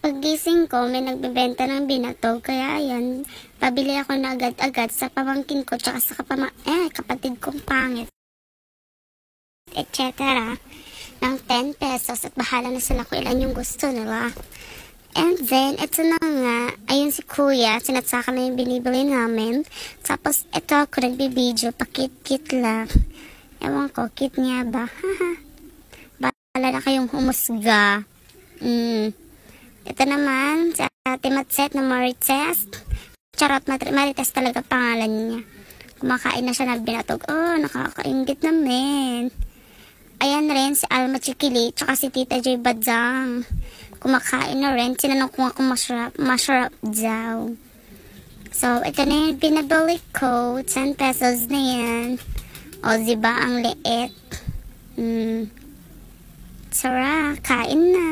Paggising ko, may nagbebenta ng binatog. Kaya ayan, pabili ako na agad-agad sa pamangkin ko tsaka sa kapatid kong pangit, etc. ng 10 pesos at bahala na sila kung ilan yung gusto nila. And then, ito na nga, ayun si kuya, sinatsaka na yung binibili namin. Tapos, ito ako nagbibideo, pakit-kit lang. Ewan ko, kit niya ba? Bahala na kayong humusga. Ito naman, sa Timatset na Marites. Charot, Marites talaga pangalan niya. Kumakain na siya ng binatog. Oh, nakakaingit naman. Ayan rin si Alma Chikili, tsaka si Tita Joy Badzang. Kumakain na rin. Sinanong ko nga kung masarap daw. So, ito na yung pinabili ko. 10 pesos na yan. O, diba ang liit? Sarap, kain na.